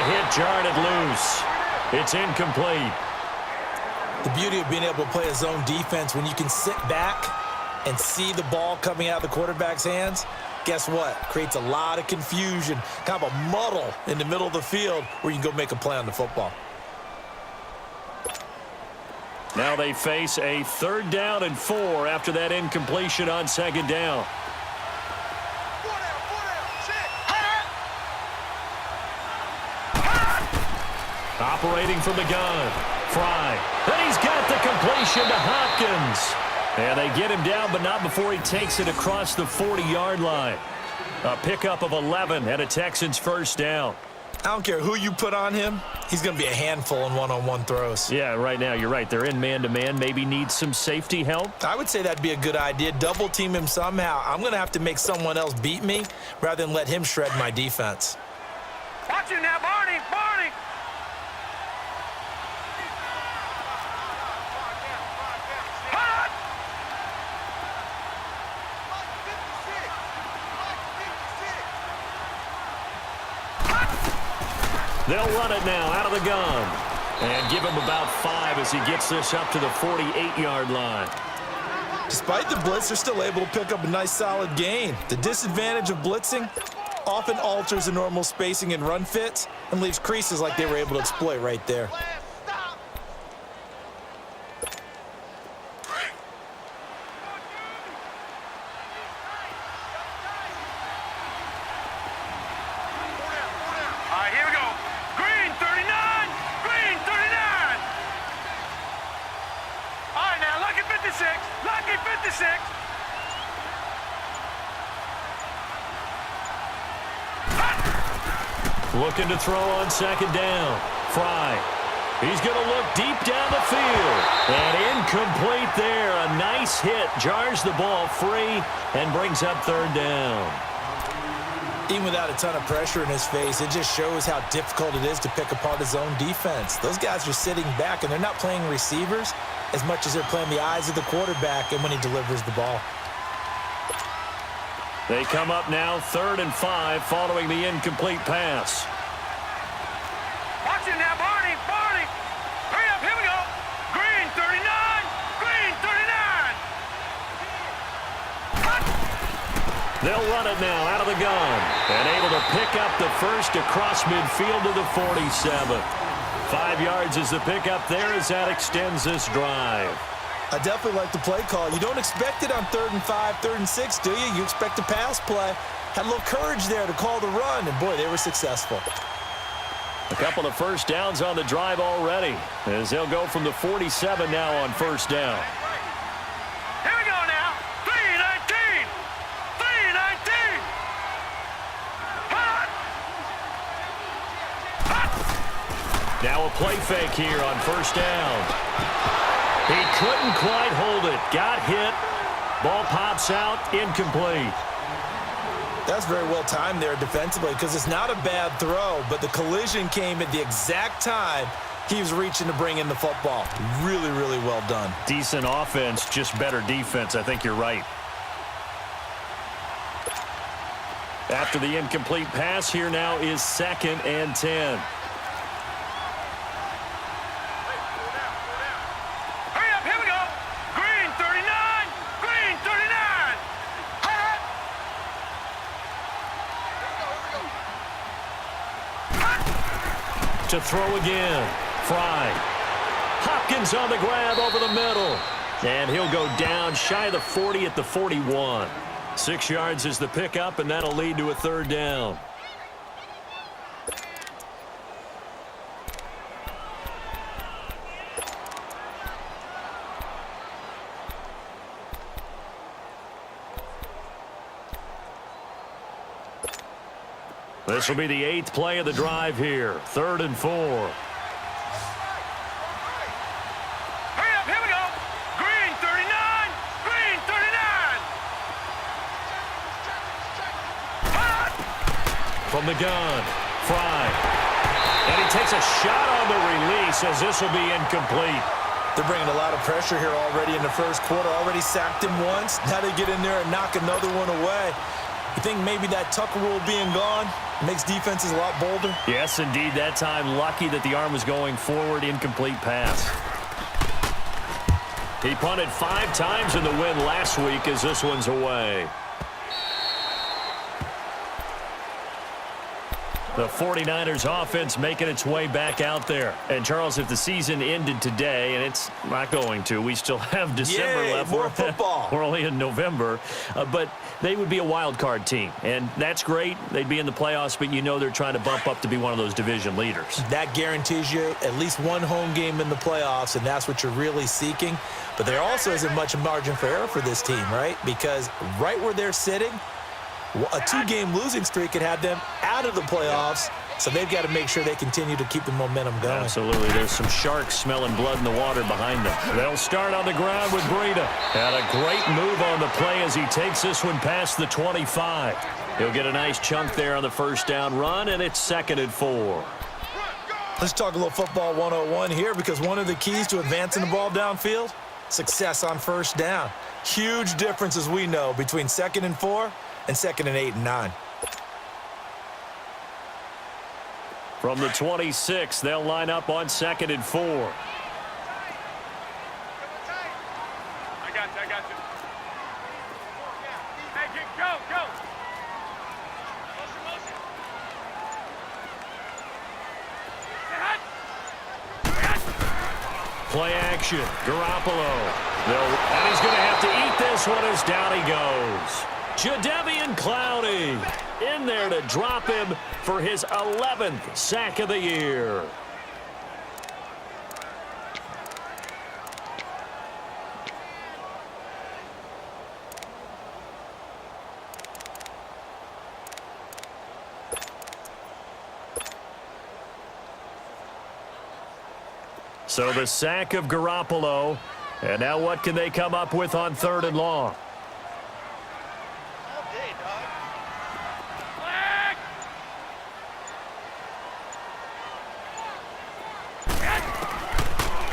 The hit jarred it loose. It's incomplete. The beauty of being able to play a zone defense when you can sit back and see the ball coming out of the quarterback's hands, guess what? Creates a lot of confusion, kind of a muddle in the middle of the field where you can go make a play on the football. Now they face a 3rd down and 4 after that incompletion on 2nd down. Operating from the gun, Fry. And he's got the completion to Hopkins. And they get him down, but not before he takes it across the 40-yard line. A pickup of 11 and a Texans 1st down. I don't care who you put on him. He's going to be a handful in one-on-one throws. Yeah, right now, you're right. They're in man-to-man. Maybe need some safety help. I would say that'd be a good idea. Double team him somehow. I'm going to have to make someone else beat me rather than let him shred my defense. Watch you now, Barney! Barney! They'll run it now out of the gun. And give him about 5 as he gets this up to the 48-yard line. Despite the blitz, they're still able to pick up a nice solid gain. The disadvantage of blitzing often alters the normal spacing and run fits and leaves creases like they were able to exploit right there. Here we go. Green 39! Green 39! All right, now, lucky 56. Lucky 56. Looking to throw on 2nd down. Fry. He's going to look deep down the field. And incomplete there. A nice hit. Jars the ball free and brings up 3rd down. Even without a ton of pressure in his face, it just shows how difficult it is to pick apart his own defense. Those guys are sitting back, and they're not playing receivers as much as they're playing the eyes of the quarterback and when he delivers the ball. They come up now 3rd and 5 following the incomplete pass. Watch it now, Barney! Barney! Hurry up, here we go! Green 39! Green 39! They'll run it now out of the gun. And able to pick up the first across midfield to the 47. 5 yards is the pickup there as that extends this drive. I definitely like the play call. You don't expect it on 3rd and 5, 3rd and 6, do you? You expect a pass play. Had a little courage there to call the run, and boy, they were successful. A couple of 1st downs on the drive already as they'll go from the 47 now on 1st down. Here we go now! 319! 319! Hot! Hot! Now a play fake here on 1st down. He couldn't quite hold it. Got hit. Ball pops out. Incomplete. That's very well timed there defensively because it's not a bad throw, but the collision came at the exact time he was reaching to bring in the football. Really, really well done. Decent offense, just better defense. I think you're right. After the incomplete pass, here now is 2nd and 10. To throw again. Fry. Hopkins on the grab over the middle. And he'll go down shy of the 40 at the 41. 6 yards is the pickup, and that'll lead to a 3rd down. This will be the 8th play of the drive here. 3rd and 4. Hurry up, here we go. Green 39. Green 39. Hot! From the gun. Fry. And he takes a shot on the release as this will be incomplete. They're bringing a lot of pressure here already in the 1st quarter. Already sacked him once. Now they get in there and knock another one away. You think maybe that Tucker rule being gone makes defenses a lot bolder? Yes, indeed. That time, lucky that the arm was going forward. Incomplete pass. He punted 5 times in the win last week as this one's away. The 49ers offense making its way back out there. And, Charles, if the season ended today, and it's not going to, we still have December left. More football. We're only in November. But they would be a wild card team. And that's great. They'd be in the playoffs, but you know they're trying to bump up to be one of those division leaders. That guarantees you at least one home game in the playoffs, and that's what you're really seeking. But there also isn't much margin for error for this team, right? Because right where they're sitting, a 2-game losing streak could have them out of the playoffs, so they've got to make sure they continue to keep the momentum going. Absolutely. There's some sharks smelling blood in the water behind them. They'll start on the ground with Breida. And a great move on the play as he takes this one past the 25. He'll get a nice chunk there on the first down run, and it's 2nd and 4. Let's talk a little football 101 here, because one of the keys to advancing the ball downfield, success on first down. Huge difference, as we know, between 2nd and 4 and 2nd and 8 and 9. From the 26, they'll line up on 2nd and 4. I got you. Hey, go. Motion. Play action. Garoppolo. And he's going to have to eat this one as down he goes. Jadeveon Clowney in there to drop him for his 11th sack of the year. So the sack of Garoppolo. And now what can they come up with on 3rd and long?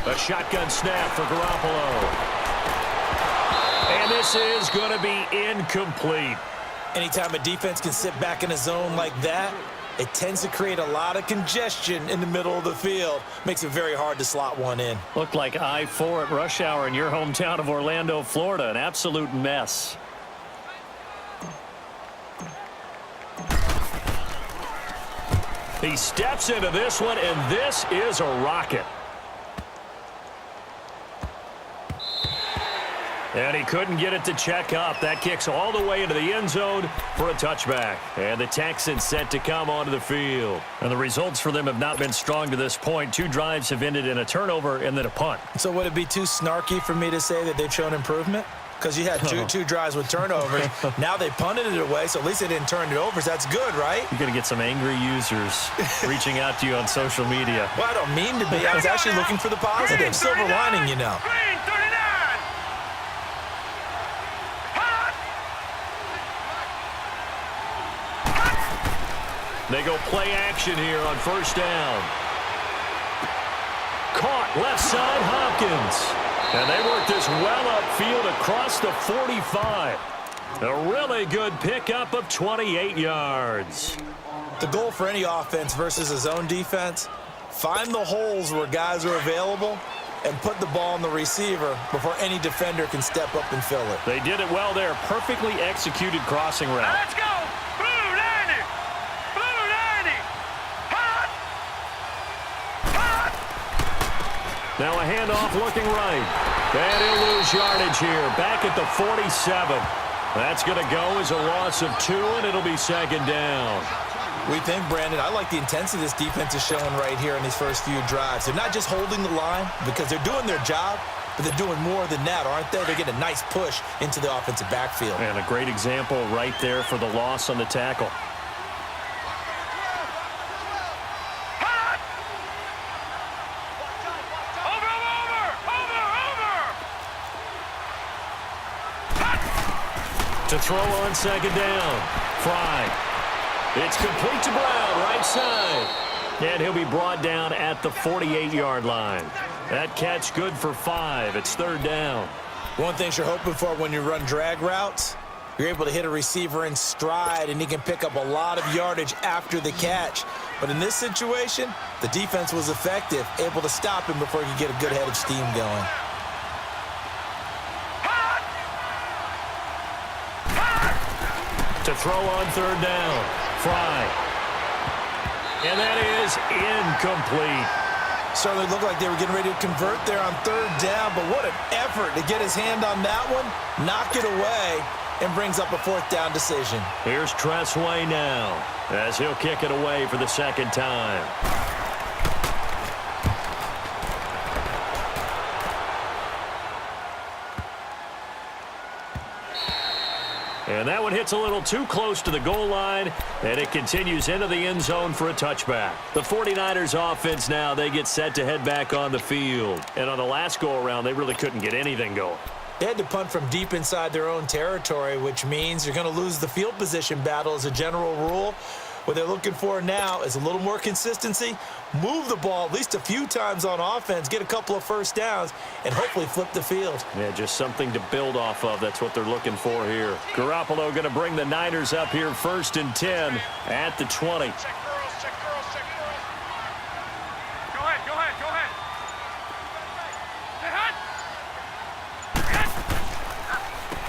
A shotgun snap for Garoppolo. And this is going to be incomplete. Anytime a defense can sit back in a zone like that, it tends to create a lot of congestion in the middle of the field. Makes it very hard to slot one in. Looked like I-4 at rush hour in your hometown of Orlando, Florida. An absolute mess. He steps into this one, and this is a rocket. And he couldn't get it to check up. That kicks all the way into the end zone for a touchback. And the Texans set to come onto the field. And the results for them have not been strong to this point. 2 drives have ended in a turnover and then a punt. So would it be too snarky for me to say that they've shown improvement? Because you had two drives with turnovers. Now they punted it away, so at least they didn't turn it over. So that's good, right? You're going to get some angry users reaching out to you on social media. Well, I don't mean to be. I was actually looking for the positive. Silver lining, you know. Green 39. They go play action here on 1st down. Caught left side Hopkins. And they work this well upfield across the 45. A really good pickup of 28 yards. The goal for any offense versus a zone defense, find the holes where guys are available and put the ball on the receiver before any defender can step up and fill it. They did it well there. Perfectly executed crossing route. Let's go. Blue 90. Blue 90. Hot. Now a handoff looking right. And he'll lose yardage here. Back at the 47. That's going to go as a loss of 2, and it'll be 2nd down. We think, Brandon, I like the intensity this defense is showing right here in these first few drives. They're not just holding the line because they're doing their job, but they're doing more than that, aren't they? They're getting a nice push into the offensive backfield. And a great example right there for the loss on the tackle. To throw on 2nd down. Fry. It's complete to Brown, right side. And he'll be brought down at the 48-yard line. That catch good for 5. It's 3rd down. One thing you're hoping for when you run drag routes, You're able to hit a receiver in stride, and he can pick up a lot of yardage after the catch. But in this situation, the defense was effective, able to stop him before he could get a good head of steam going. To throw on third down. Fry. And that is incomplete. Certainly looked like they were getting ready to convert there on third down, but what an effort to get his hand on that one, knock it away, and brings up a fourth down decision. Here's Tressway now as he'll kick it away for the second time. And that one hits a little too close to the goal line, and it continues into the end zone for a touchback. The 49ers offense now, they get set to head back on the field. And on the last go-around, they really couldn't get anything going. They had to punt from deep inside their own territory, which means you're going to lose the field position battle as a general rule. What they're looking for now is a little more consistency, move the ball at least a few times on offense, get a couple of first downs, and hopefully flip the field. Yeah, just something to build off of. That's what they're looking for here. Garoppolo going to bring the Niners up here 1st and 10 at the 20. Check girls. Go ahead.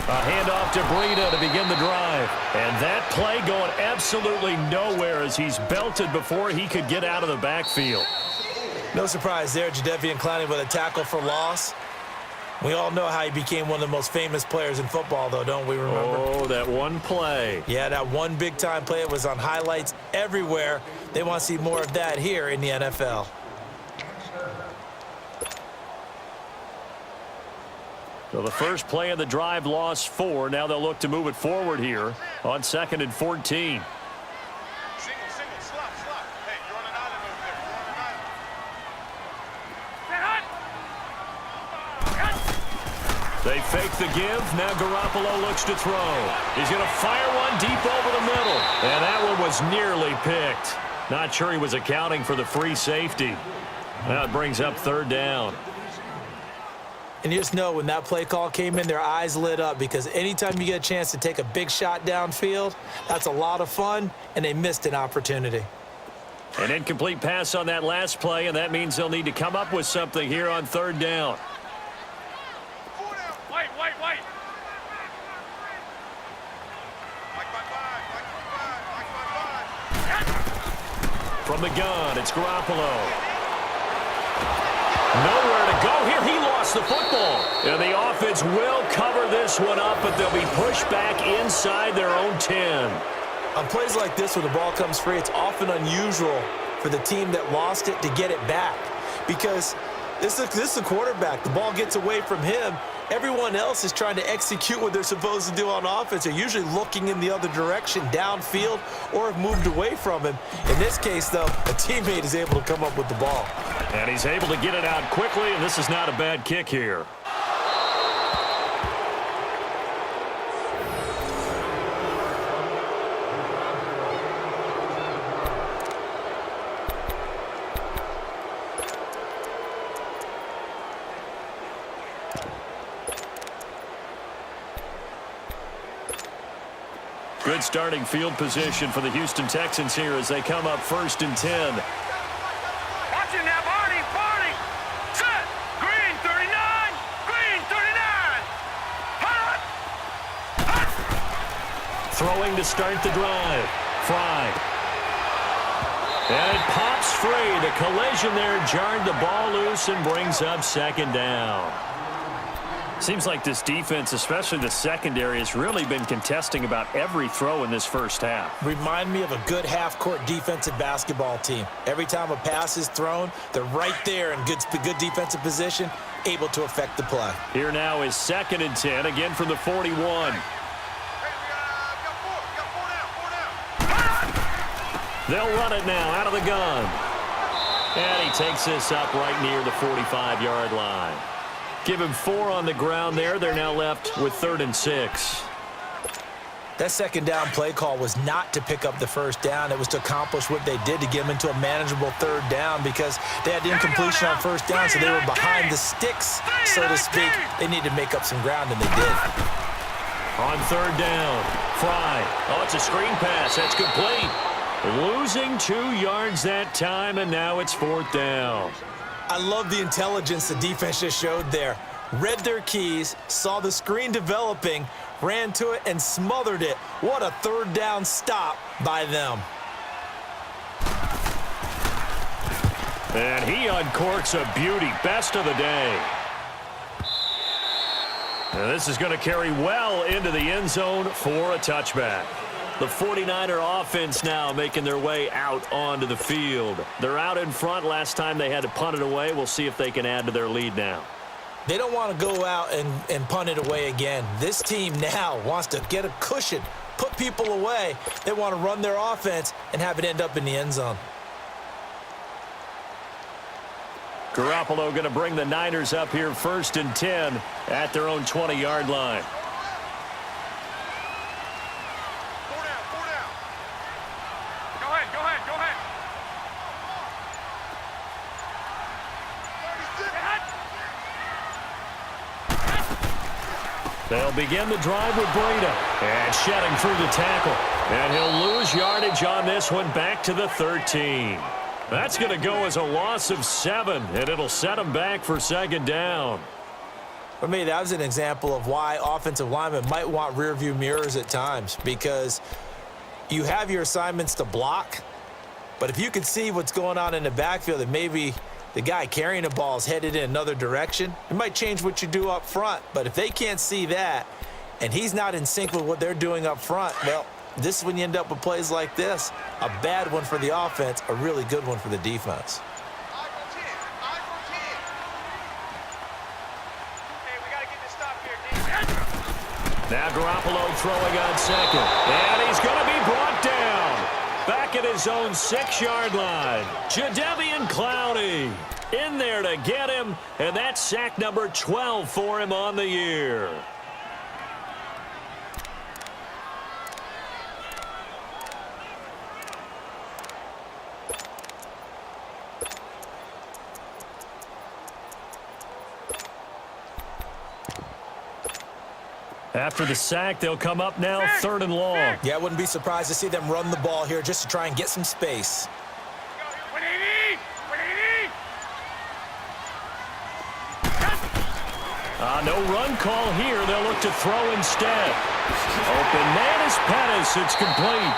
A handoff to Breida to begin the drive. And that play going absolutely nowhere as he's belted before he could get out of the backfield. No surprise there, Jadeveon Clowney with a tackle for loss. We all know how he became one of the most famous players in football, though, don't we remember? Oh, that one play. Yeah, that one big-time play. It was on highlights everywhere. They want to see more of that here in the NFL. So the first play of the drive lost 4. Now they'll look to move it forward here on 2nd and 14. Single, slop. Hey, you're on an island over there. They fake the give. Now Garoppolo looks to throw. He's going to fire one deep over the middle. And that one was nearly picked. Not sure he was accounting for the free safety. Now it brings up 3rd down. And you just know when that play call came in, their eyes lit up because anytime you get a chance to take a big shot downfield, that's a lot of fun, and they missed an opportunity. An incomplete pass on that last play, and that means they'll need to come up with something here on 3rd down. Wait. From the gun, it's Garoppolo. Nowhere to go here. He lost the football. And the offense will cover this one up, but they'll be pushed back inside their own 10. On plays like this where the ball comes free, it's often unusual for the team that lost it to get it back because this is the quarterback. The ball gets away from him. Everyone else is trying to execute what they're supposed to do on offense. They're usually looking in the other direction, downfield, or have moved away from him. In this case, though, a teammate is able to come up with the ball. And he's able to get it out quickly, and this is not a bad kick here. Good starting field position for the Houston Texans here as they come up 1st and 10. Watch him now, Barney. Set. Green 39. Hot. Throwing to start the drive. Fry. And it pops free. The collision there jarred the ball loose and brings up 2nd down. Seems like this defense, especially the secondary, has really been contesting about every throw in this first half. Remind me of a good half-court defensive basketball team. Every time a pass is thrown, they're right there in good defensive position, able to affect the play. Here now is 2nd and 10, again from the 41. Hey, got four down. They'll run it now out of the gun. And he takes this up right near the 45-yard line. Give him 4 on the ground there. They're now left with 3rd and 6. That 2nd down play call was not to pick up the 1st down. It was to accomplish what they did to get them into a manageable 3rd down because they had the incompletion on 1st down, so they were behind the sticks, so to speak. They needed to make up some ground, and they did. On third down, Fry. Oh, it's a screen pass. That's complete. Losing 2 yards that time, and now it's fourth down. I love the intelligence the defense just showed there. Read their keys, saw the screen developing, ran to it, and smothered it. What a third down stop by them. And he uncorks a beauty. Best of the day. Now this is going to carry well into the end zone for a touchback. The 49er offense now making their way out onto the field. They're out in front. Last time they had to punt it away. We'll see if they can add to their lead now. They don't want to go out and punt it away again. This team now wants to get a cushion, put people away. They want to run their offense and have it end up in the end zone. Garoppolo going to bring the Niners up here 1st and 10 at their own 20-yard line. Four down. Go ahead. They'll begin the drive with Breida. And shedding through the tackle. And he'll lose yardage on this one back to the 13. That's going to go as a loss of 7, and it'll set him back for second down. For me, that was an example of why offensive linemen might want rearview mirrors at times, because you have your assignments to block, but if you can see what's going on in the backfield and maybe the guy carrying the ball is headed in another direction, it might change what you do up front. But if they can't see that and he's not in sync with what they're doing up front, well, this is when you end up with plays like this. A bad one for the offense, a really good one for the defense. Now Garoppolo throwing on second. And he's going to be brought down. Back at his own 6-yard line. Jadeveon Clowney in there to get him. And that's sack number 12 for him on the year. After the sack, they'll come up now 3rd and long. Yeah, I wouldn't be surprised to see them run the ball here just to try and get some space. What do you need? No run call here. They'll look to throw instead. Open man is Pettis. It's complete.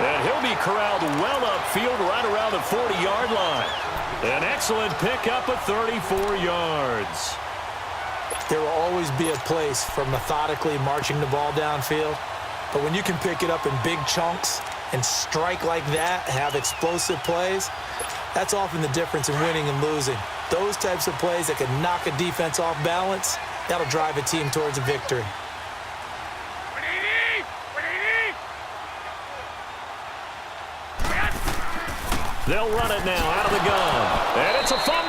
And he'll be corralled well upfield right around the 40-yard line. An excellent pickup of 34 yards. There will always be a place for methodically marching the ball downfield. But when you can pick it up in big chunks and strike like that, have explosive plays, that's often the difference in winning and losing. Those types of plays that can knock a defense off balance, that'll drive a team towards a victory. What do you need? They'll run it now out of the gun. And it's a fumble.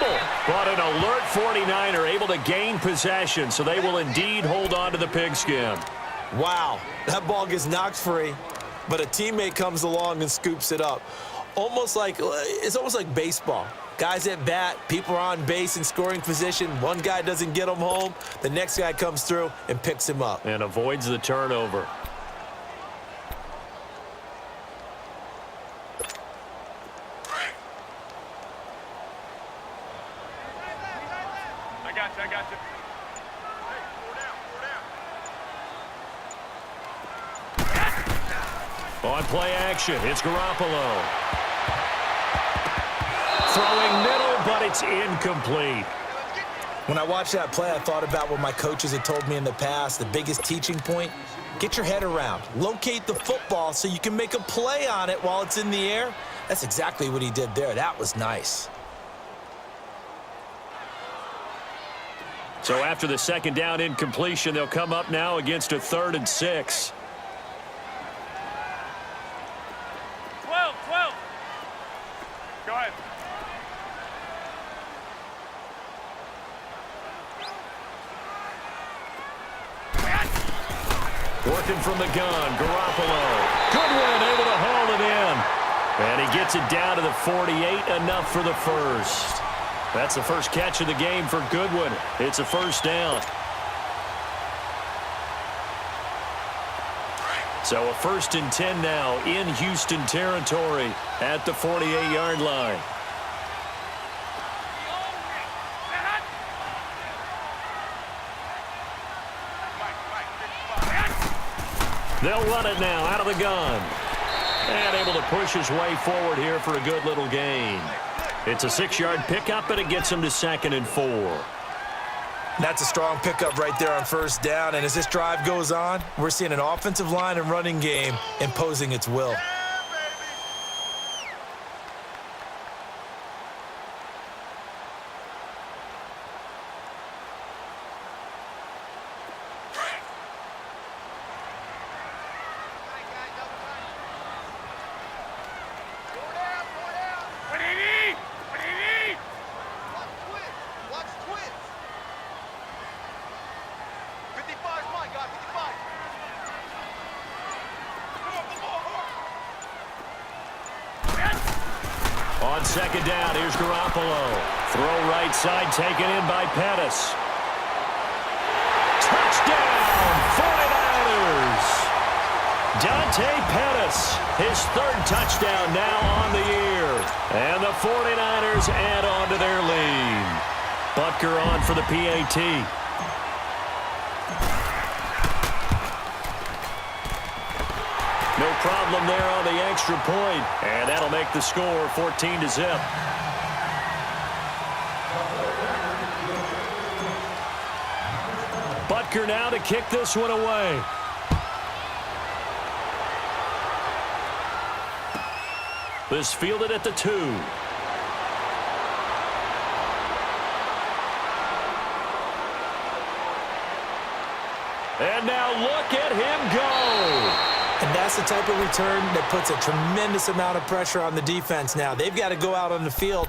But an alert 49er able to gain possession, so they will indeed hold on to the pigskin. Wow, that ball gets knocked free, but a teammate comes along and scoops it up. It's almost like baseball. Guys at bat, people are on base in scoring position. One guy doesn't get him home. The next guy comes through and picks him up. And avoids the turnover. I got you. Hey, four down. On play action, it's Garoppolo. Throwing middle, but it's incomplete. When I watched that play, I thought about what my coaches had told me in the past. The biggest teaching point, get your head around. Locate the football so you can make a play on it while it's in the air. That's exactly what he did there. That was nice. So after the second down incompletion, they'll come up now against a 3rd and 6. 12. Go ahead. Working from the gun, Garoppolo. Goodwin able to haul it in. And he gets it down to the 48, enough for the first. That's the first catch of the game for Goodwin. It's a first down. So a 1st and 10 now in Houston territory at the 48-yard line. They'll run it now out of the gun. And able to push his way forward here for a good little gain. It's a 6-yard pickup, and it gets him to 2nd and 4. That's a strong pickup right there on 1st down. And as this drive goes on, we're seeing an offensive line and running game imposing its will. On 2nd down, here's Garoppolo. Throw right side, taken in by Pettis. Touchdown, 49ers! Dante Pettis, his 3rd touchdown now on the year. And the 49ers add on to their lead. Butker on for the PAT. No problem there on the extra point. And that'll make the score 14-0. Butker now to kick this one away. This fielded at the 2. And now look at him go. And that's the type of return that puts a tremendous amount of pressure on the defense now. They've got to go out on the field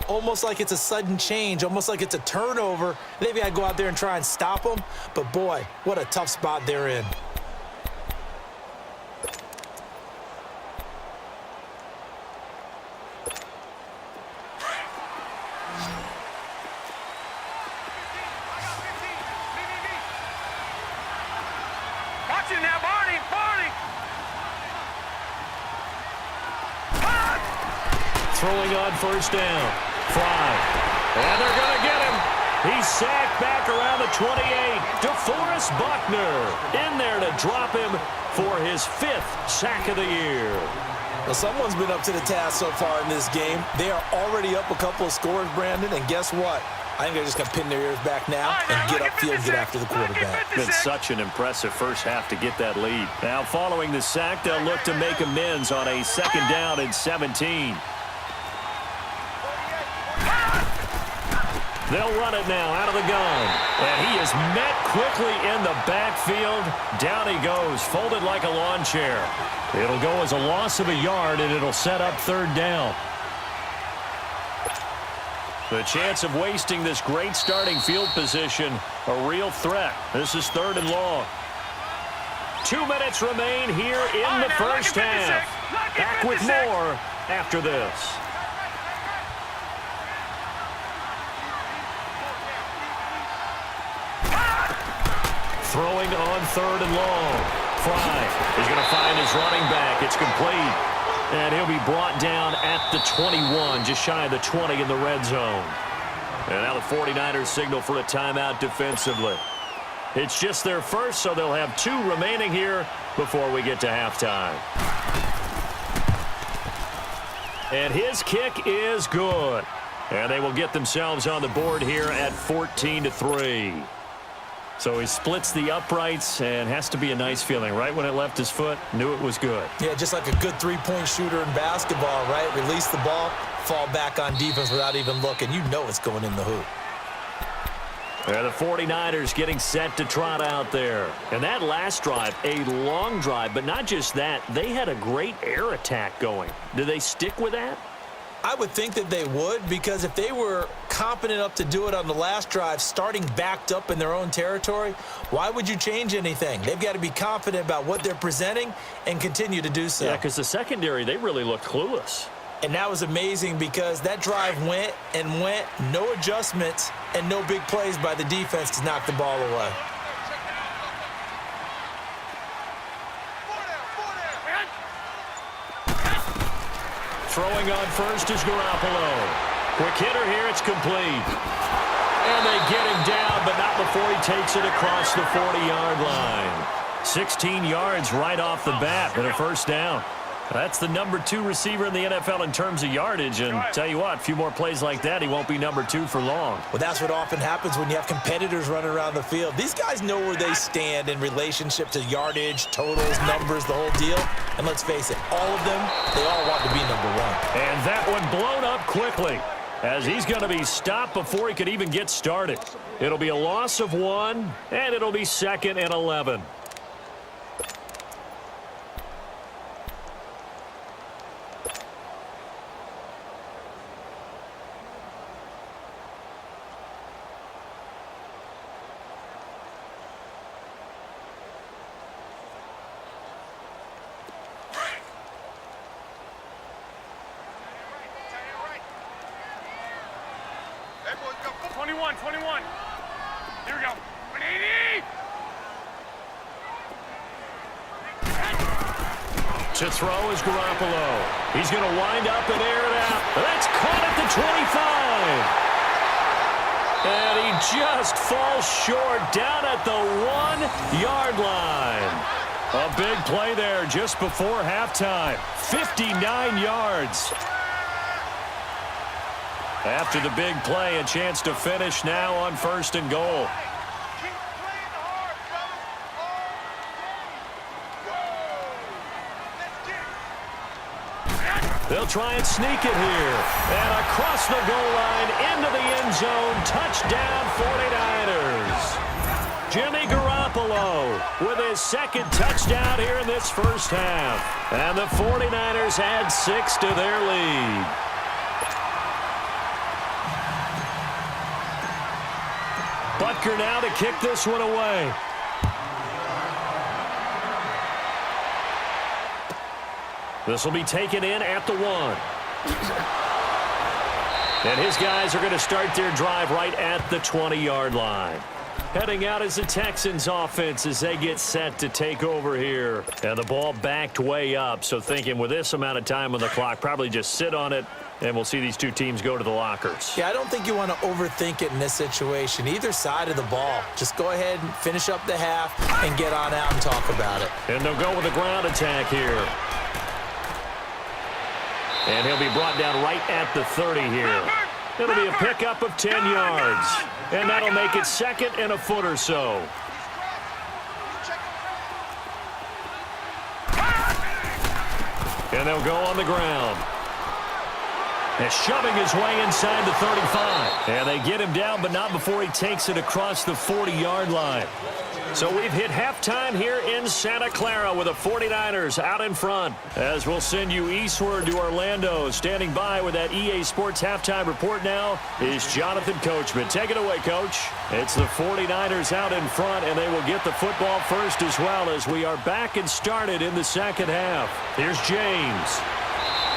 almost like it's a sudden change, almost like it's a turnover. They've got to go out there and try and stop them. But, boy, what a tough spot they're in. Watch it now, Barney! Barney! Throwing on 1st down. Fry. And they're going to get him. He's sacked back around the 28. DeForest Buckner in there to drop him for his 5th sack of the year. Well, someone's been up to the task so far in this game. They are already up a couple of scores, Brandon, and guess what? I think they're just going to pin their ears back now and get upfield and get after the quarterback. Been such an impressive first half to get that lead. Now following the sack, they'll look to make amends on a 2nd down and 17. They'll run it now out of the gun. And he is met quickly in the backfield. Down he goes, folded like a lawn chair. It'll go as a loss of a yard, and it'll set up 3rd down. The chance of wasting this great starting field position, a real threat. This is 3rd and long. 2 minutes remain here in the first half. Back with more after this. Throwing on 3rd and long. Fry is going to find his running back. It's complete. And he'll be brought down at the 21, just shy of the 20 in the red zone. And now the 49ers signal for a timeout defensively. It's just their first, so they'll have 2 remaining here before we get to halftime. And his kick is good. And they will get themselves on the board here at 14-3. So he splits the uprights, and has to be a nice feeling. Right when it left his foot, knew it was good. Yeah, just like a good 3-point shooter in basketball, right? Release the ball, fall back on defense without even looking. You know it's going in the hoop. And the 49ers getting set to trot out there. And that last drive, a long drive, but not just that. They had a great air attack going. Do they stick with that? I would think that they would, because if they were competent enough to do it on the last drive, starting backed up in their own territory, why would you change anything? They've got to be confident about what they're presenting and continue to do so. Yeah, because the secondary, they really looked clueless. And that was amazing because that drive went and went, no adjustments and no big plays by the defense to knock the ball away. Throwing on first is Garoppolo. Quick hitter here, it's complete. And they get him down, but not before he takes it across the 40-yard line. 16 yards right off the bat and a first down. That's the number 2 receiver in the NFL in terms of yardage, and tell you what, a few more plays like that, he won't be number 2 for long. Well, that's what often happens when you have competitors running around the field. These guys know where they stand in relationship to yardage, totals, numbers, the whole deal. And let's face it, all of them, they all want to be number 1. And that one blown up quickly, as he's going to be stopped before he could even get started. It'll be a loss of 1, and it'll be 2nd and 11. Hey, boys, go. 21. Here we go. 180. To throw is Garoppolo. He's going to wind up and air it out. That's caught at the 25. And he just falls short down at the 1-yard line. A big play there just before halftime. 59 yards. After the big play, a chance to finish now on 1st and goal. Keep playing hard, brother. Let's get it. They'll try and sneak it here. And across the goal line, into the end zone. Touchdown, 49ers. Jimmy Garoppolo with his 2nd touchdown here in this first half. And the 49ers add 6 to their lead. Butker now to kick this one away. This will be taken in at the 1. And his guys are going to start their drive right at the 20-yard line. Heading out is the Texans offense as they get set to take over here. And the ball backed way up, so thinking with this amount of time on the clock, probably just sit on it, and we'll see these two teams go to the lockers. Yeah, I don't think you want to overthink it in this situation. Either side of the ball. Just go ahead and finish up the half and get on out and talk about it. And they'll go with a ground attack here. And he'll be brought down right at the 30 here. It'll be a pickup of 10 yards. And that'll make it 2nd and a foot or so. And they'll go on the ground. And shoving his way inside the 35. And they get him down, but not before he takes it across the 40-yard line. So we've hit halftime here in Santa Clara with the 49ers out in front. As we'll send you eastward to Orlando. Standing by with that EA Sports halftime report now is Jonathan Coachman. Take it away, Coach. It's the 49ers out in front, and they will get the football first as well as we are back and started in the second half. Here's James.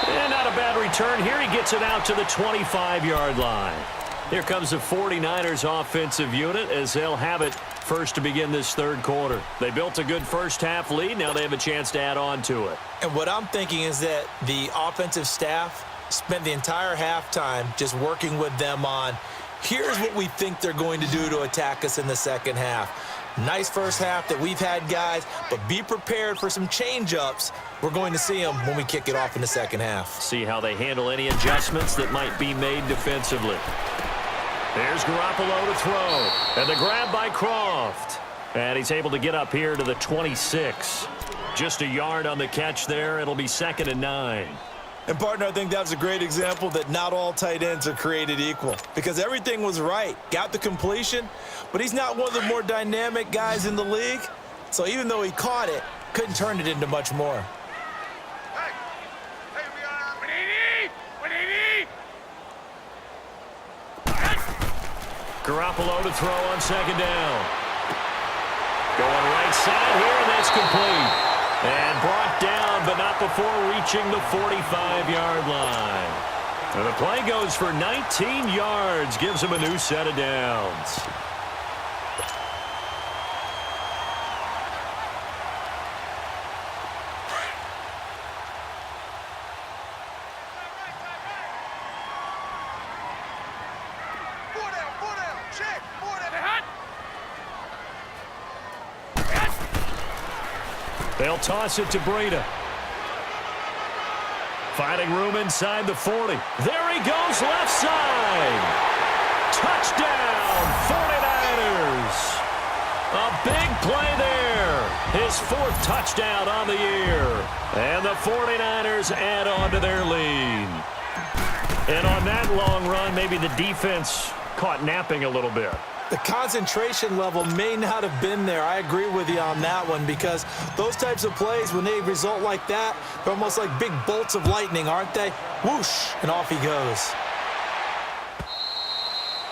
And not a bad return here. He gets it out to the 25-yard line. Here comes the 49ers offensive unit as they'll have it first to begin this third quarter. They built a good first half lead. Now they have a chance to add on to it. And what I'm thinking is that the offensive staff spent the entire halftime just working with them on, here's what we think they're going to do to attack us in the second half. Nice first half that we've had, guys, but be prepared for some change-ups. We're going to see them when we kick it off in the second half. See how they handle any adjustments that might be made defensively. There's Garoppolo to throw. And the grab by Croft. And he's able to get up here to the 26. Just a yard on the catch there. It'll be 2nd and 9. And, partner, I think that was a great example that not all tight ends are created equal. Because everything was right. Got the completion, but he's not one of the more dynamic guys in the league. So even though he caught it, couldn't turn it into much more. Hey, we are 180. 180. Garoppolo to throw on 2nd down. Going right side here, and that's complete. And brought down, but not before reaching the 45-yard line. And the play goes for 19 yards, gives him a new set of downs. They'll toss it to Breida. Finding room inside the 40. There he goes, left side. Touchdown, 49ers. A big play there. His 4th touchdown on the year. And the 49ers add on to their lead. And on that long run, maybe the defense caught napping a little bit. The concentration level may not have been there. I agree with you on that one, because those types of plays, when they result like that, they're almost like big bolts of lightning, aren't they? Whoosh, and off he goes.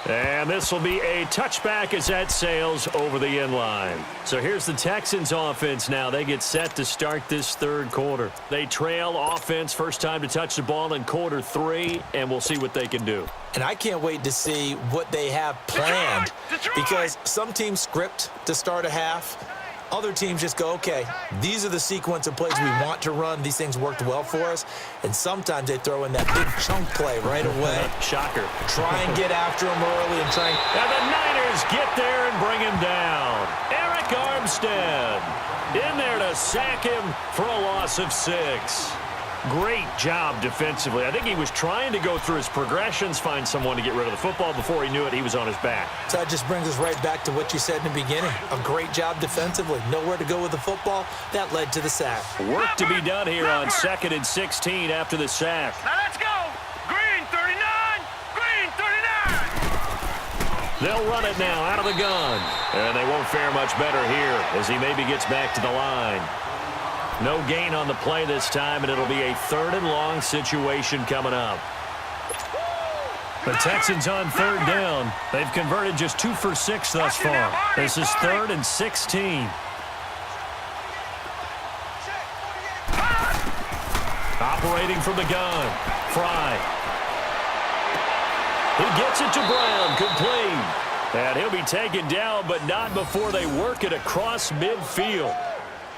And this will be a touchback as that sails over the end line. So here's the Texans offense now. They get set to start this 3rd quarter. They trail offense, first time to touch the ball in quarter 3, and we'll see what they can do. And I can't wait to see what they have planned, because some teams script to start a half. Other teams just go, okay, these are the sequence of plays we want to run. These things worked well for us. And sometimes they throw in that big chunk play right away. Shocker. Try and get after him early and try and... And the Niners get there and bring him down. Eric Armstead in there to sack him for a loss of 6. Great job defensively. I think he was trying to go through his progressions, find someone to get rid of the football. Before he knew it, he was on his back. So that just brings us right back to what you said in the beginning. A great job defensively. Nowhere to go with the football. That led to the sack. Work to be done here on 2nd and 16 after the sack. Now let's go. Green 39. Green 39. They'll run it now out of the gun. And they won't fare much better here as he maybe gets back to the line. No gain on the play this time, and it'll be a 3rd and long situation coming up. The Texans on 3rd down. They've converted just 2 for 6 thus far. This is 3rd and 16. Operating from the gun. Fry. He gets it to Brown. Complete. And he'll be taken down, but not before they work it across midfield.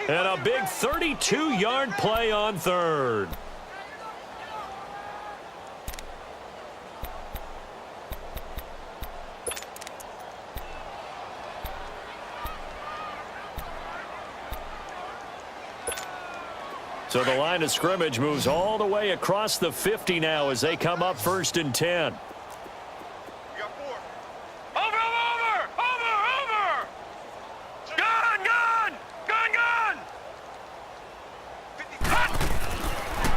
And a big 32-yard play on 3rd. So the line of scrimmage moves all the way across the 50 now as they come up 1st and 10.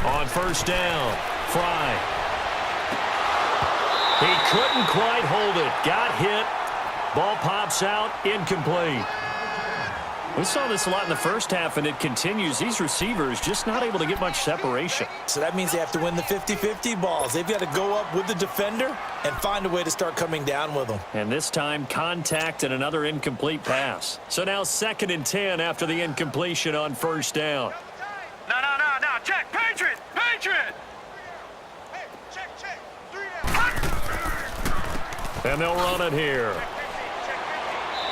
On 1st down, Fry. He couldn't quite hold it. Got hit. Ball pops out. Incomplete. We saw this a lot in the first half, and it continues. These receivers just not able to get much separation. So that means they have to win the 50-50 balls. They've got to go up with the defender and find a way to start coming down with them. And this time, contact and another incomplete pass. So now 2nd and 10 after the incompletion on 1st down. No. Check. Patriot. Hey, check. 3 down. And they'll run it here.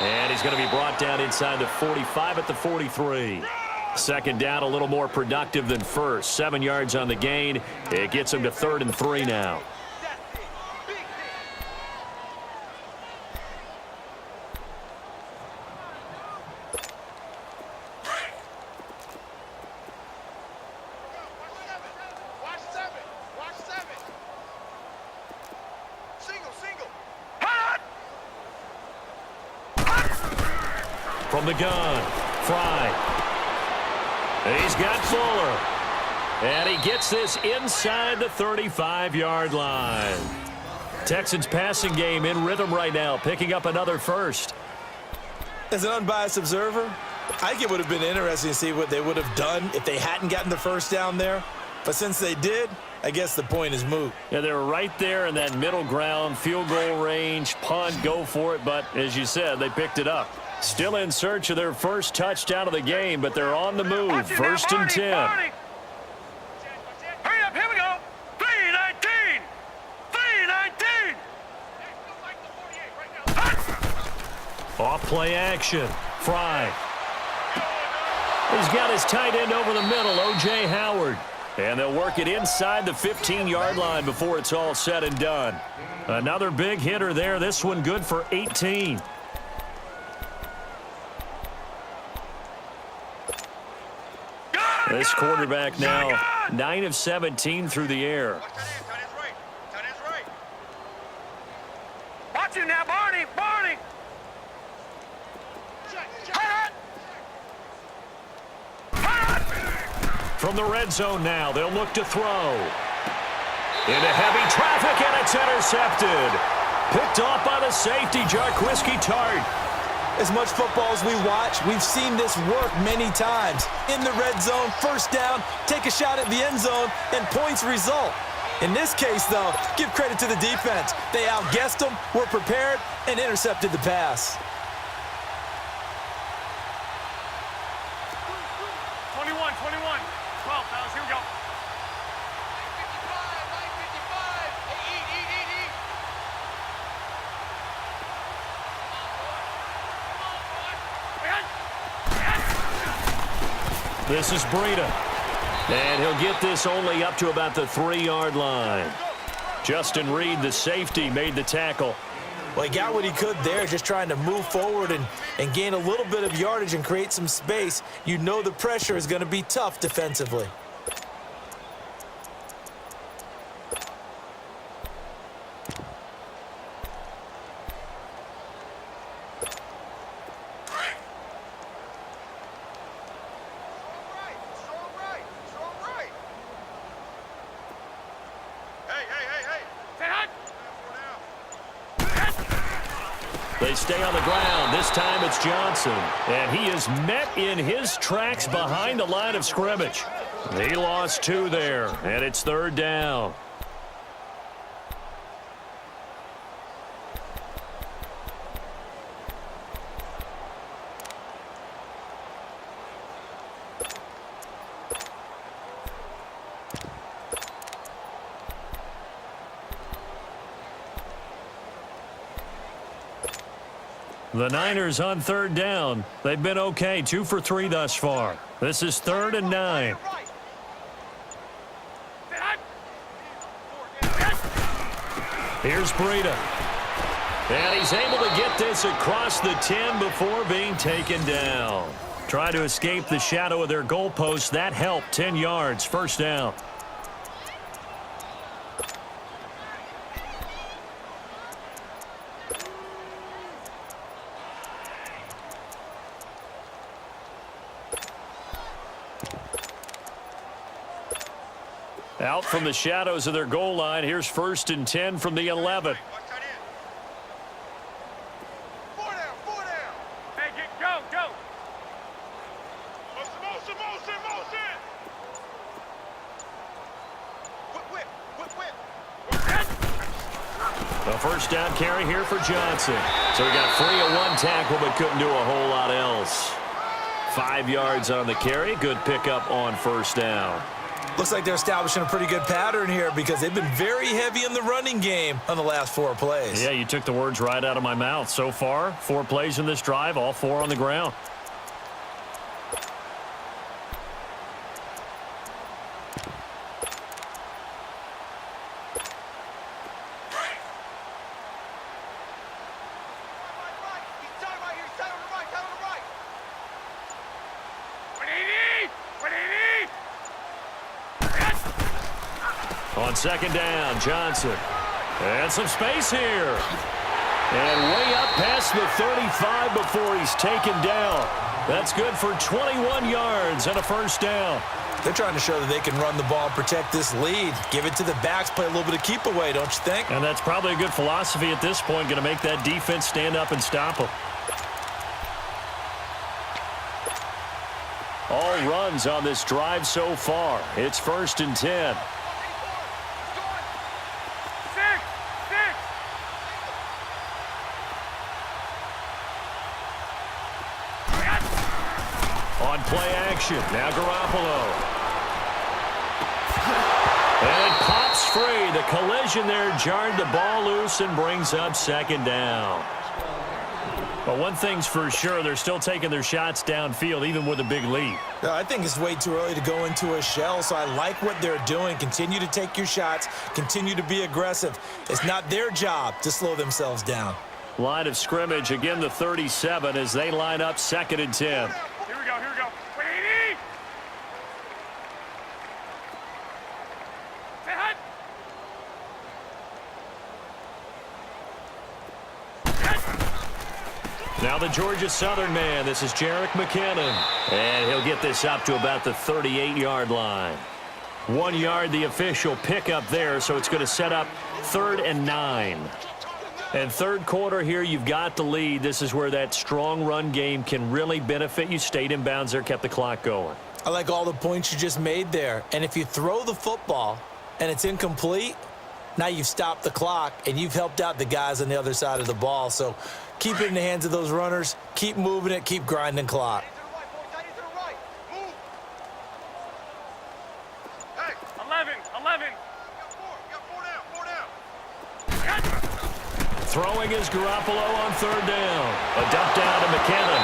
And he's going to be brought down inside the 45 at the 43. 2nd down, a little more productive than 1st. 7 yards on the gain. It gets him to 3rd and 3 now. From the gun, Fry. He's got Fuller. And he gets this inside the 35-yard line. Texans passing game in rhythm right now, picking up another 1st. As an unbiased observer, I think it would have been interesting to see what they would have done if they hadn't gotten the 1st down there. But since they did, I guess the point is moot. Yeah, they were right there in that middle ground, field goal range, punt, go for it. But as you said, they picked it up. Still in search of their 1st touchdown of the game, but they're on the move. 1st and 10. Hurry up, here we go. 3-19. 3-19. Off play action. Fry. He's got his tight end over the middle, O.J. Howard. And they'll work it inside the 15-yard line before it's all said and done. Another big hitter there. This one good for 18. This quarterback now 9 of 17 through the air. Watch him now, Barney. Barney. From the red zone now, they'll look to throw. Into heavy traffic, and it's intercepted. Picked off by the safety, Jarquiski Tart. As much football as we watch, we've seen this work many times. In the red zone, first down, take a shot at the end zone, and points result. In this case, though, give credit to the defense. They outguessed them, were prepared, and intercepted the pass. 21, 12, fellas, here we go. 955, This is Breida. And he'll get this only up to about the 3-yard line. Justin Reed, the safety, made the tackle. Well, he got what he could there, just trying to move forward and gain a little bit of yardage and create some space. You know the pressure is going to be tough defensively. They stay on the ground. This time it's Johnson. And he is met in his tracks behind the line of scrimmage. He lost 2 there, and it's 3rd down. The Niners on 3rd down. They've been okay, 2 for 3 thus far. This is 3rd and 9. Here's Breida. And he's able to get this across the 10 before being taken down. Try to escape the shadow of their goalpost. That helped. 10 yards, 1st down. Out from the shadows of their goal line. Here's 1st and 10 from the 11. Hey, go, go. A 1st down carry here for Johnson. So he got free of 1 tackle but couldn't do a whole lot else. 5 yards on the carry. Good pickup on 1st down. Looks like they're establishing a pretty good pattern here because they've been very heavy in the running game on the last 4 plays. Yeah, you took the words right out of my mouth. So far, 4 plays in this drive, all 4 on the ground. On 2nd down, Johnson. And some space here. And way up past the 35 before he's taken down. That's good for 21 yards and a 1st down. They're trying to show that they can run the ball and protect this lead. Give it to the backs, play a little bit of keep away, don't you think? And that's probably a good philosophy at this point. Going to make that defense stand up and stop them. All runs on this drive so far. It's 1st and 10. On play action, now Garoppolo. And it pops free. The collision there jarred the ball loose and brings up 2nd down. But one thing's for sure, they're still taking their shots downfield, even with a big lead. I think it's way too early to go into a shell, so I like what they're doing. Continue to take your shots. Continue to be aggressive. It's not their job to slow themselves down. Line of scrimmage, again the 37 as they line up 2nd and 10. Here we go, here we go. Now the Georgia Southern man, this is Jerick McKinnon. And he'll get this up to about the 38-yard line. 1 yard, the official pickup there, so it's going to set up 3rd and 9. And third quarter here, you've got the lead. This is where that strong run game can really benefit you. Stayed in bounds there, kept the clock going. I like all the points you just made there. And if you throw the football and it's incomplete, now you've stopped the clock and you've helped out the guys on the other side of the ball. So keep it in the hands of those runners. Keep moving it. Keep grinding clock. 11. Throwing is Garoppolo on 3rd down. A dump down to McKinnon.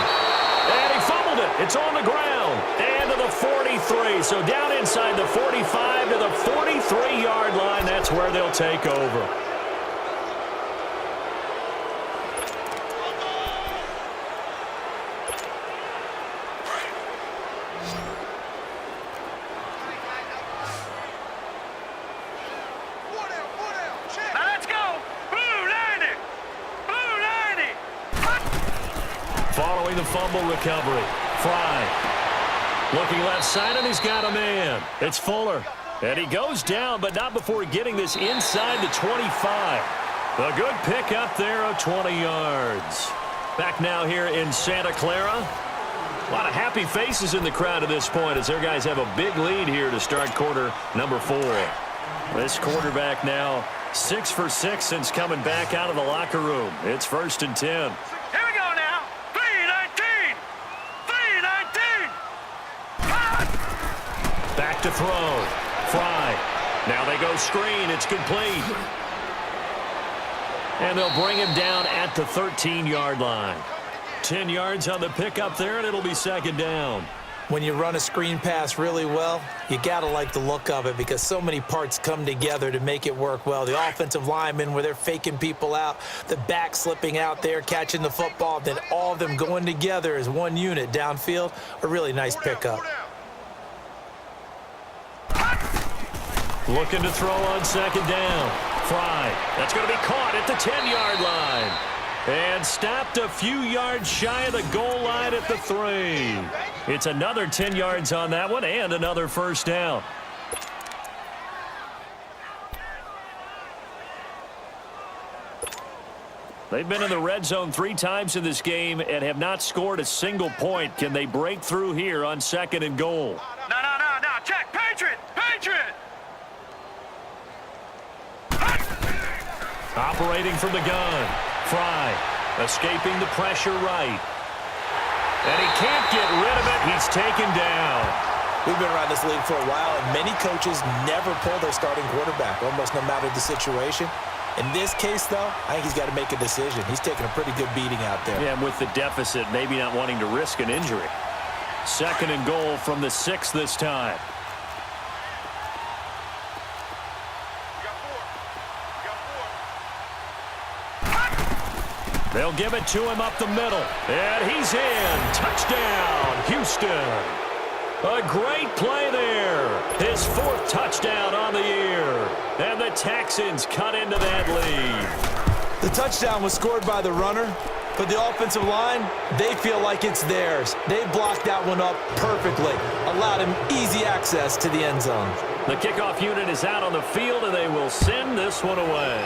And he fumbled it. It's on the ground. And to the 43. So down inside the 45 to the 43-yard line. That's where they'll take over. Following the fumble recovery. Fry. Looking left side, and he's got a man. It's Fuller. And he goes down, but not before getting this inside the 25. A good pickup there of 20 yards. Back now here in Santa Clara. A lot of happy faces in the crowd at this point as their guys have a big lead here to start quarter number 4. This quarterback now 6 for 6 since coming back out of the locker room. It's 1st and 10. Here we go now. 3-19. Back to throw. Fry. Now they go screen. It's complete. And they'll bring him down at the 13-yard line. 10 yards on the pickup there, and it'll be 2nd down. When you run a screen pass really well, you got to like the look of it because so many parts come together to make it work well. The offensive linemen where they're faking people out, the back slipping out there, catching the football, then all of them going together as one unit downfield. A really nice pickup. Looking to throw on 2nd down. Fry. That's going to be caught at the 10-yard line. And stopped a few yards shy of the goal line at the 3. It's another 10 yards on that one and another 1st down. They've been in the red zone 3 times in this game and have not scored a single point. Can they break through here on 2nd and goal? No. Check. Patriot. Operating from the gun. Fry escaping the pressure right. And he can't get rid of it. He's taken down. We've been around this league for a while, and many coaches never pull their starting quarterback, almost no matter the situation. In this case, though, I think he's got to make a decision. He's taking a pretty good beating out there. Yeah, and with the deficit, maybe not wanting to risk an injury. 2nd and goal from the 6 this time. They'll give it to him up the middle. And he's in. Touchdown, Houston. A great play there. His 4th touchdown on the year. And the Texans cut into that lead. The touchdown was scored by the runner, but the offensive line, they feel like it's theirs. They blocked that one up perfectly. Allowed him easy access to the end zone. The kickoff unit is out on the field, and they will send this one away.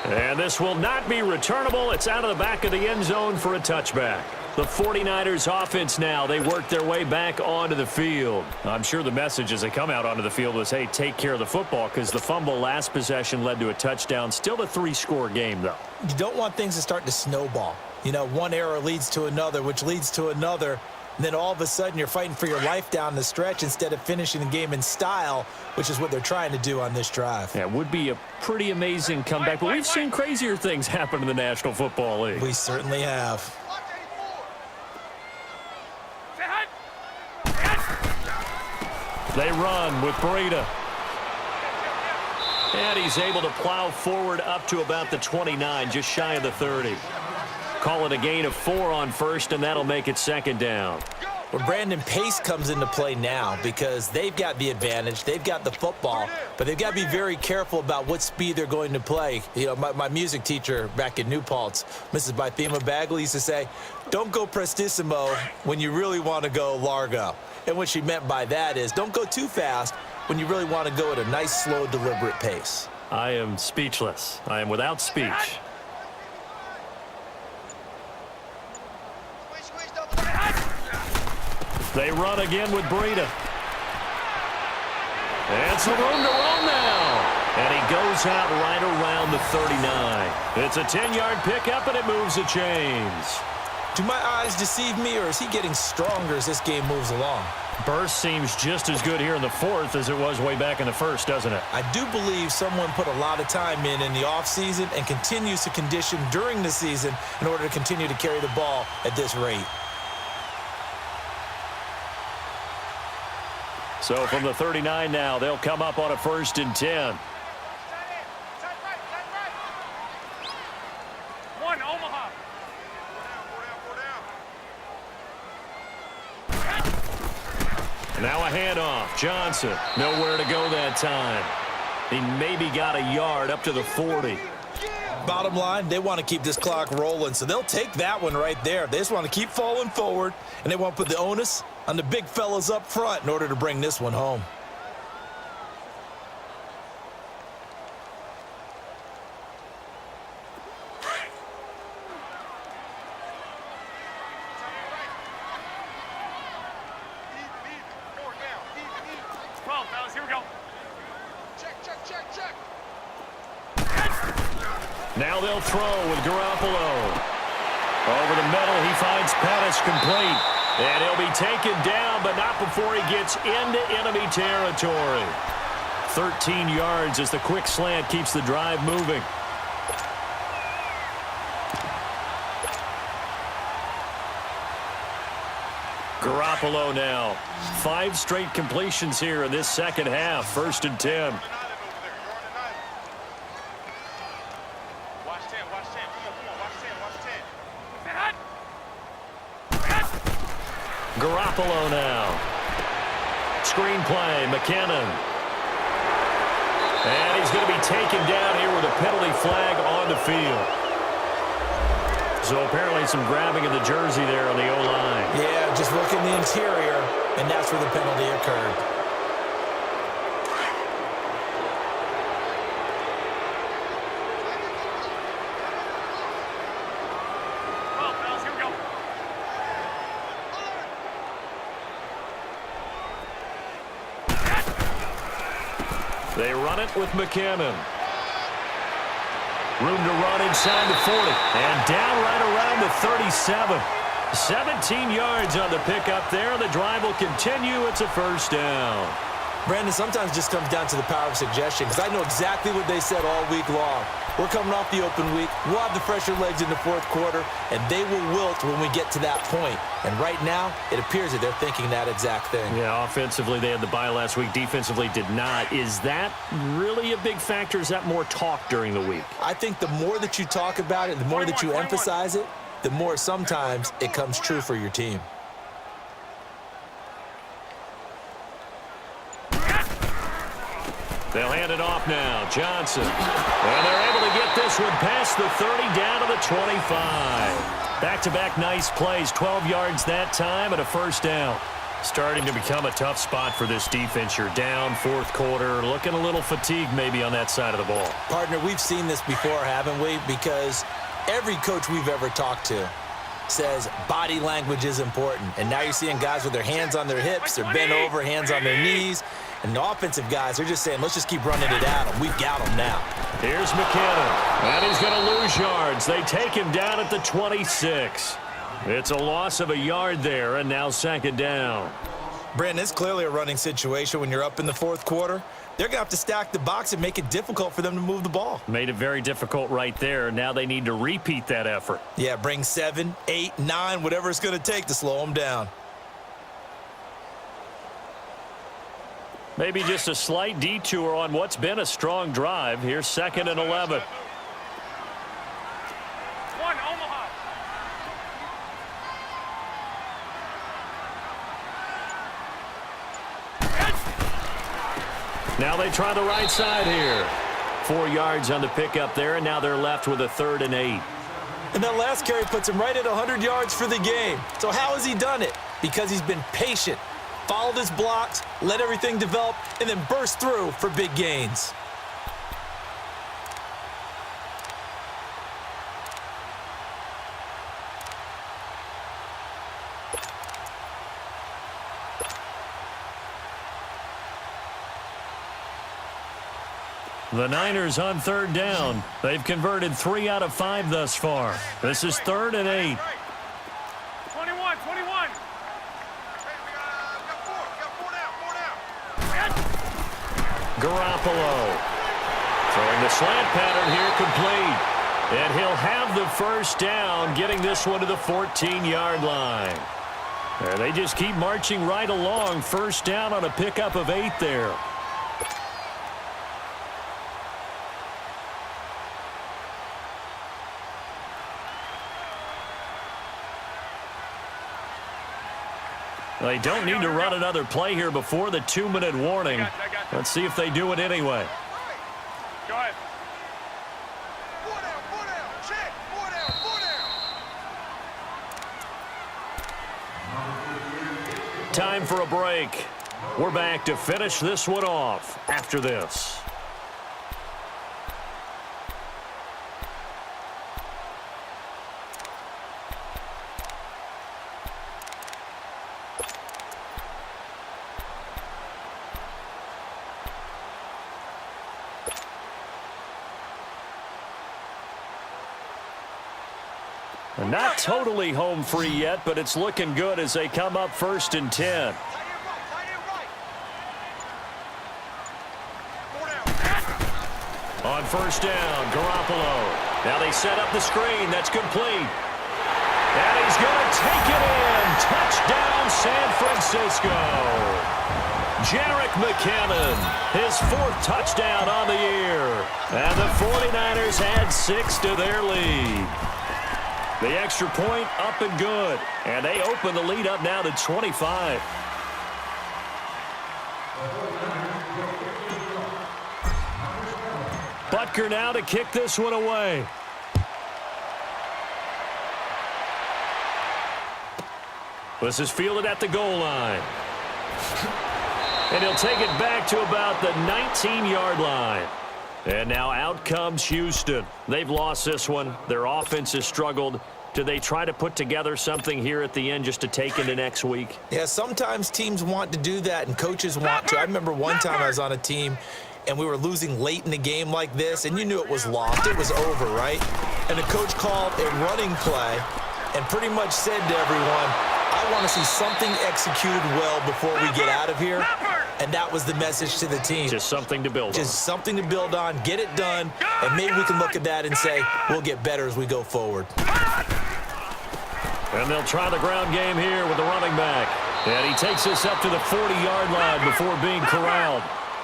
And this will not be returnable. It's out of the back of the end zone for a touchback. The 49ers offense now, they work their way back onto the field. I'm sure the message as they come out onto the field was, hey, take care of the football, because the fumble last possession led to a touchdown. Still a 3-score game, though. You don't want things to start to snowball. You know, one error leads to another, which leads to another. And then all of a sudden you're fighting for your life down the stretch instead of finishing the game in style, which is what they're trying to do on this drive. Yeah, it would be a pretty amazing comeback, but we've seen crazier things happen in the National Football League. We certainly have. They run with Breida. And he's able to plow forward up to about the 29, just shy of the 30. Call it a gain of 4 on 1st, and that'll make it 2nd down. Well, Brandon, pace comes into play now because they've got the advantage. They've got the football, but they've got to be very careful about what speed they're going to play. You know, my music teacher back in New Paltz, Mrs. Bythema Bagley, used to say, don't go prestissimo when you really want to go largo. And what she meant by that is don't go too fast when you really want to go at a nice, slow, deliberate pace. I am speechless. I am without speech. They run again with Breida. And some room to roll now. And he goes out right around the 39. It's a 10-yard pickup, and it moves the chains. Do my eyes deceive me, or is he getting stronger as this game moves along? Burst seems just as good here in the fourth as it was way back in the first, doesn't it? I do believe someone put a lot of time in the offseason and continues to condition during the season in order to continue to carry the ball at this rate. So from the 39 now, they'll come up on a 1st and 10. One, Omaha. Now a handoff. Johnson, nowhere to go that time. He maybe got a yard up to the 40. Bottom line, they want to keep this clock rolling, so they'll take that one right there. They just want to keep falling forward, and they want to put the onus on the big fellas up front in order to bring this one home. Here we go. Check. Now they'll throw with Garoppolo. Over the middle, he finds Pettis complete. And he'll be taken down, but not before he gets into enemy territory. 13 yards as the quick slant keeps the drive moving. Garoppolo now. 5 straight completions here in this second half. 1st and 10. Garoppolo now. Screen play, McKinnon. And he's going to be taken down here with a penalty flag on the field. So apparently some grabbing of the jersey there on the O-line. Yeah, just look in the interior, and that's where the penalty occurred. They run it with McKinnon. Room to run inside the 40. And down right around the 37. 17 yards on the pickup there. The drive will continue. It's a 1st down. Brandon, sometimes it just comes down to the power of suggestion, because I know exactly what they said all week long. We're coming off the open week. We'll have the fresher legs in the 4th quarter, and they will wilt when we get to that point. And right now, it appears that they're thinking that exact thing. Yeah, offensively, they had the bye last week. Defensively, did not. Is that really a big factor? Is that more talk during the week? I think the more that you talk about it, the more that you emphasize it, the more sometimes it comes true for your team. They'll hand it off now. Johnson. And they're able to get this one past the 30 down to the 25. Back-to-back nice plays. 12 yards that time and a 1st down. Starting to become a tough spot for this defense. You're down 4th quarter. Looking a little fatigued maybe on that side of the ball. Partner, we've seen this before, haven't we? Because every coach we've ever talked to says body language is important. And now you're seeing guys with their hands on their hips, they're bent over, hands on their knees. And the offensive guys are just saying, let's just keep running it at them. We've got them now. Here's McKinnon. And he's going to lose yards. They take him down at the 26. It's a loss of a yard there, and now 2nd down. Brandon, it's clearly a running situation when you're up in the 4th quarter. They're going to have to stack the box and make it difficult for them to move the ball. Made it very difficult right there. Now they need to repeat that effort. Yeah, bring 7, 8, 9, whatever it's going to take to slow them down. Maybe just a slight detour on what's been a strong drive. Here's 2nd and 11. One, Omaha. Now they try the right side here. 4 yards on the pickup there, and now they're left with a 3rd and 8. And that last carry puts him right at 100 yards for the game. So how has he done it? Because he's been patient, followed his blocks, let everything develop, and then burst through for big gains. The Niners on 3rd down. They've converted 3 out of 5 thus far. This is 3rd and 8. 21, 21. Garoppolo throwing the slant pattern here, complete. And he'll have the first down, getting this one to the 14-yard line. There, they just keep marching right along. First down on a pickup of 8 there. They don't need to run another play here before the 2-minute warning. Let's see if they do it anyway. Go ahead. Time for a break. We're back to finish this one off after this. Not totally home free yet, but it's looking good as they come up 1st and 10. On 1st down, Garoppolo. Now they set up the screen. That's complete. And he's going to take it in. Touchdown, San Francisco. Jerick McKinnon, his 4th touchdown on the year. And the 49ers add 6 to their lead. The extra point up and good. And they open the lead up now to 25. Butker now to kick this one away. This is fielded at the goal line. And he'll take it back to about the 19-yard line. And now out comes Houston. They've lost this one. Their offense has struggled. Do they try to put together something here at the end just to take into next week? Yeah, sometimes teams want to do that and coaches want to. I remember one time I was on a team and we were losing late in the game like this, and you knew it was lost. It was over, right? And the coach called a running play and pretty much said to everyone, I want to see something executed well before we get out of here. And that was the message to the team. Just something to build on. Just something to build on, get it done, and maybe we can look at that and say, we'll get better as we go forward. And they'll try the ground game here with the running back. And he takes us up to the 40-yard line before being corralled.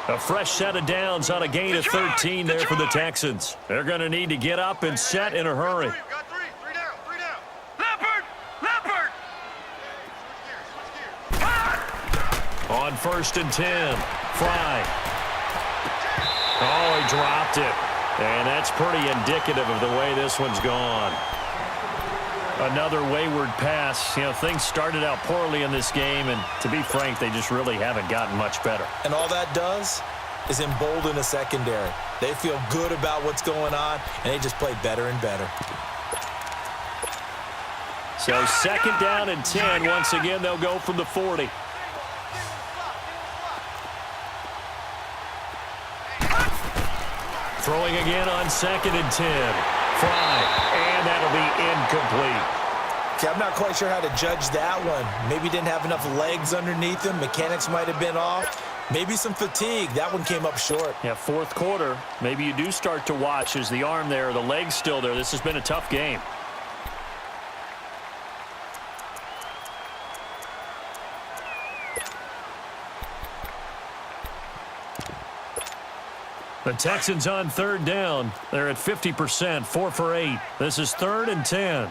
A fresh set of downs on a gain of 13 there for the Texans. They're going to need to get up and set in a hurry. On 1st and 10, Fry. Oh, he dropped it. And that's pretty indicative of the way this one's gone. Another wayward pass. You know, things started out poorly in this game, and to be frank, they just really haven't gotten much better. And all that does is embolden the secondary. They feel good about what's going on, and they just play better and better. So 2nd down and 10. Once again, they'll go from the 40. Throwing again on 2nd and 10. Fry, and that'll be incomplete. Okay, I'm not quite sure how to judge that one. Maybe didn't have enough legs underneath him. Mechanics might have been off. Maybe some fatigue. That one came up short. Yeah, 4th quarter. Maybe you do start to watch. Is the arm there, the leg's still there? This has been a tough game. The Texans on 3rd down. They're at 50%, 4 for 8. This is 3rd and 10.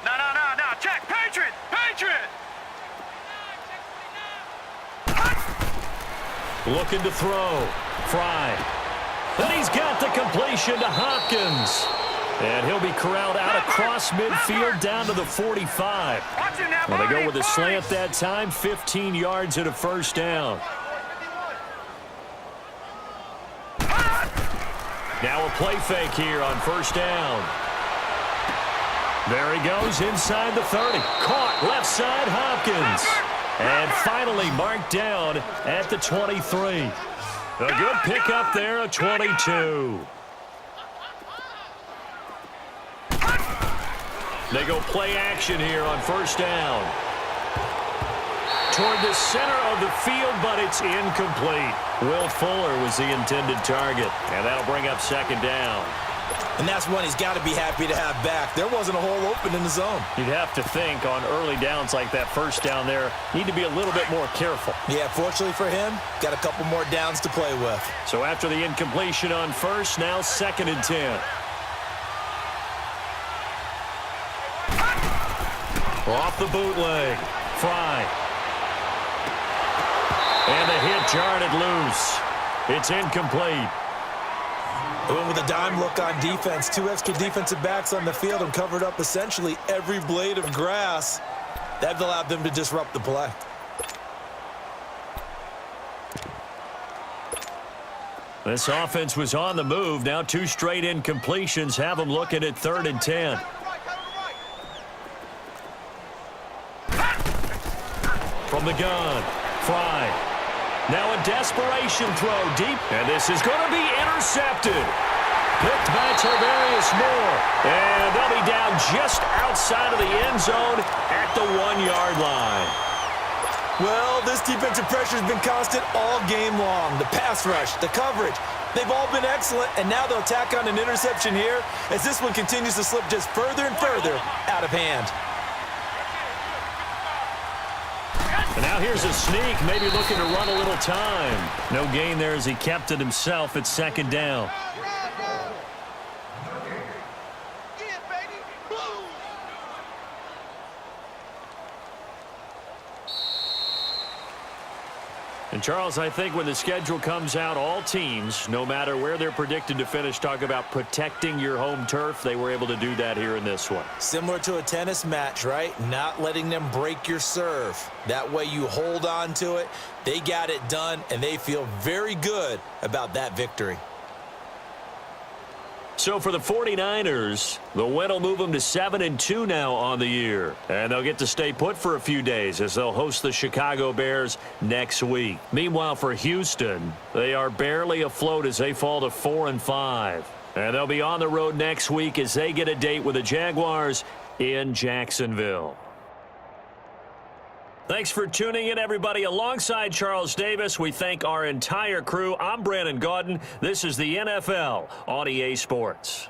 No, check. Patriot. Looking to throw. Fry. And he's got the completion to Hopkins. And he'll be corralled out across midfield down to the 45. Well, they go with a slant that time, 15 yards and a first down. Now a play fake here on first down. There he goes inside the 30. Caught left side Hopkins. And finally marked down at the 23. A good pickup there, a 22. They go play action here on first down. Toward the center of the field, but it's incomplete. Will Fuller was the intended target, and that'll bring up second down. And that's one he's got to be happy to have back. There wasn't a hole open in the zone. You'd have to think on early downs like that first down there, need to be a little bit more careful. Yeah, fortunately for him, got a couple more downs to play with. So after the incompletion on first, now 2nd and 10. Off the bootleg. Fry. And the hit jarred it loose. It's incomplete. They went with a dime look on defense. 2 extra defensive backs on the field and covered up essentially every blade of grass. That allowed them to disrupt the play. This offense was on the move. Now 2 straight incompletions have them looking at 3rd and 10. From the gun, Fry. Now a desperation throw deep, and this is going to be intercepted. Picked by Tarvarius Moore, and they'll be down just outside of the end zone at the 1-yard line. Well, this defensive pressure has been constant all game long. The pass rush, the coverage, they've all been excellent, and now they'll tack on an interception here as this one continues to slip just further and further out of hand. And now here's a sneak, maybe looking to run a little time. No gain there as he kept it himself at 2nd down. And, Charles, I think when the schedule comes out, all teams, no matter where they're predicted to finish, talk about protecting your home turf. They were able to do that here in this one. Similar to a tennis match, right? Not letting them break your serve. That way you hold on to it. They got it done, and they feel very good about that victory. So for the 49ers, the win will move them to 7-2 now on the year. And they'll get to stay put for a few days as they'll host the Chicago Bears next week. Meanwhile, for Houston, they are barely afloat as they fall to 4-5. And they'll be on the road next week as they get a date with the Jaguars in Jacksonville. Thanks for tuning in, everybody. Alongside Charles Davis, we thank our entire crew. I'm Brandon Gaudin. This is the NFL on EA Sports.